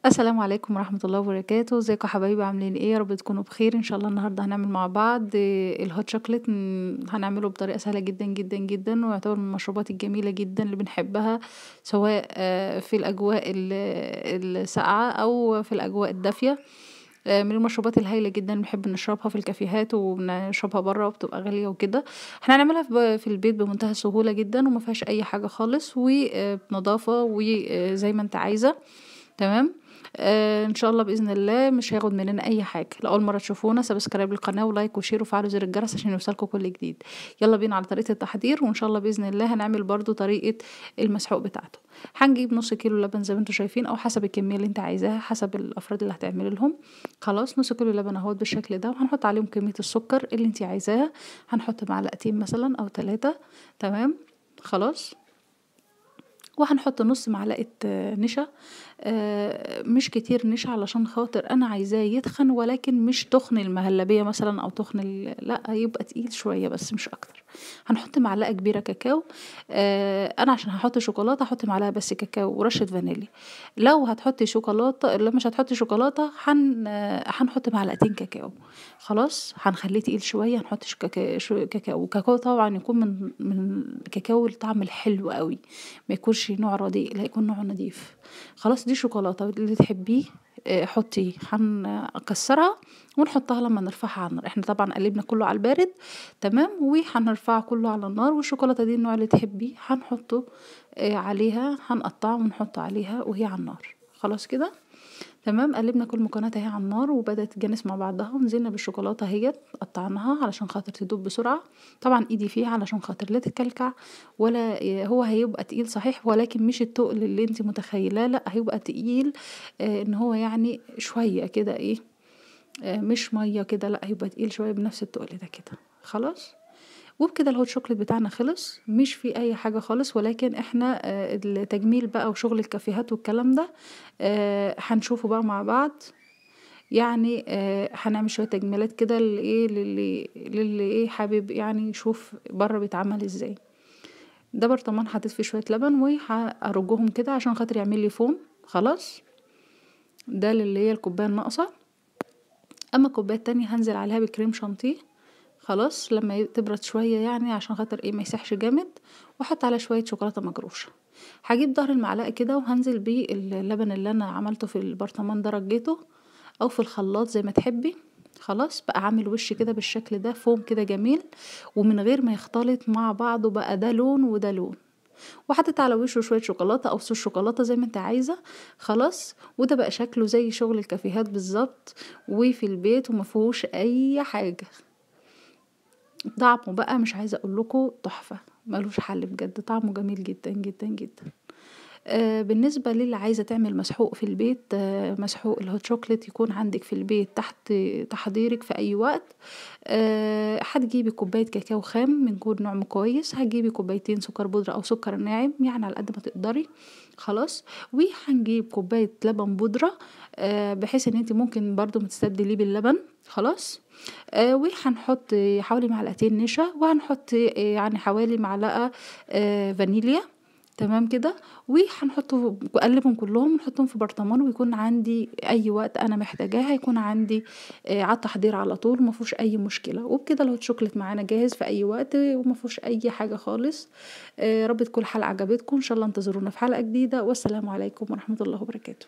السلام عليكم ورحمة الله وبركاته. ازيكم يا حبايبي؟ عاملين ايه؟ يا رب تكونوا بخير ان شاء الله. النهارده هنعمل مع بعض الهوت شوكليت. هنعمله بطريقة سهلة جدا جدا جدا، ويعتبر من المشروبات الجميلة جدا اللي بنحبها، سواء في الأجواء الساقعة أو في الأجواء الدافية. من المشروبات الهايلة جدا، بنحب نشربها في الكافيهات وبنشربها بره وبتبقى غالية وكده. احنا هنعملها في البيت بمنتهى السهولة جدا، وما فيهاش أي حاجة خالص، وبنظافة وزي ما انت عايزة. تمام. ان شاء الله باذن الله مش هياخد مننا اي حاجه. لاول مره تشوفونا، سبسكرايب للقناه ولايك وشير وفعلوا زر الجرس عشان يوصلكم كل جديد. يلا بينا على طريقه التحضير، وان شاء الله باذن الله هنعمل برضو طريقه المسحوق بتاعته. هنجيب نص كيلو لبن زي ما انتم شايفين، او حسب الكميه اللي انت عايزاها، حسب الافراد اللي هتعمل لهم. خلاص، نص كيلو لبن اهوت بالشكل ده، وهنحط عليهم كميه السكر اللي انت عايزاها. هنحط معلقتين مثلا او 3. تمام. خلاص. وهنحط نص معلقة نشا. مش كتير نشا، علشان خاطر انا عايزاه يتخن، ولكن مش تخن المهلبية مثلا او تخن لا، يبقى تقيل شوية بس مش اكتر. هنحط معلقة كبيرة كاكاو. انا عشان هحط شوكولاتة هحط معلقة بس كاكاو ورشة فانيليا. لو هتحطي شوكولاتة، لو مش هتحطي شوكولاتة هنحط معلقتين كاكاو. خلاص، هنخليه تقيل شوية. هنحط كاكاو طبعا يكون من الكاكاو الطعم الحلو قوي، ما يكونش نوع رديء، لا يكون نوع نضيف. خلاص، دي شوكولاته اللي تحبيه حطيه. هنكسرها ونحطها لما نرفعها على النار. احنا طبعا قلبنا كله على البارد. تمام. وهنرفعه كله على النار، والشوكولاته دي النوع اللي تحبيه هنحطه عليها. هنقطعه ونحطه عليها وهي على النار. خلاص كده. تمام. قلبنا كل المكونات اهي على النار وبدات تجانس مع بعضها، ونزلنا بالشوكولاته اهي قطعناها علشان خاطر تدوب بسرعه. طبعا ايدي فيها علشان خاطر لا تتكلكع، ولا هو هيبقى تقيل صحيح، ولكن مش التقل اللي انت متخيلاه، لا هيبقى تقيل. ان هو يعني شويه كده ايه، مش ميه كده، لا هيبقى تقيل شويه بنفس التقل ده كده. خلاص. وبكده الهوت شوكليت بتاعنا خلص، مش في اي حاجة خالص. ولكن احنا التجميل بقى وشغل الكافيهات والكلام ده هنشوفه بقى مع بعض. يعني هنعمل شوية تجميلات كده للي ايه حابب يعني يشوف بره بيتعمل ازاي. ده برطمان حطيت فيه شوية لبن، وهرجهم كده عشان خاطر يعمل لي فوم. خلاص. ده اللي هي الكوباية الناقصة. اما الكوباية التانية هنزل عليها بكريم شانتيه. خلاص، لما تبرد شوية يعني عشان خاطر ايه ما يسحش جامد. واحط عليها شوية شوكولاتة مجروشة. هجيب ظهر المعلقة كده وهنزل بيه اللبن اللي انا عملته في البرطمان ده، رجيته او في الخلاط زي ما تحبي. خلاص، بقى عامل وش كده بالشكل ده، فوم كده جميل، ومن غير ما يختلط مع بعضه بقى ده لون وده لون. وحطيت على وشه شويه شوكولاته او صوص شوكولاته زي ما انت عايزه. خلاص. وده بقى شكله زي شغل الكافيهات بالظبط، وفي البيت، ومفيهوش اي حاجه. طعمه بقى مش عايزه اقول لكم تحفه، ملوش حل بجد، طعمه جميل جدا جدا جدا. بالنسبة للي عايزة تعمل مسحوق في البيت، مسحوق الهوت شوكليت يكون عندك في البيت تحت تحضيرك في أي وقت. هتجيبي كوباية كاكاو خام من كل نوع كويس، هتجيبي كوبايتين سكر بودرة أو سكر ناعم يعني على قد ما تقدري. خلاص. وهنجيب كوباية لبن بودرة، بحيث ان انت ممكن برضو متستبدليه باللبن. خلاص. وهنحط حوالي معلقتين نشا، وهنحط يعني حوالي معلقة فانيليا. تمام كده. وهنحطه اقلبهم كلهم ونحطهم في برطمان، ويكون عندي اي وقت انا محتاجاها يكون عندي على التحضير على طول، ما فيهوش اي مشكله. وبكده الهوت شوكليت معانا جاهز في اي وقت، وما فيهوش اي حاجه خالص. رب تكون الحلقه عجبتكم. ان شاء الله انتظرونا في حلقه جديده، والسلام عليكم ورحمه الله وبركاته.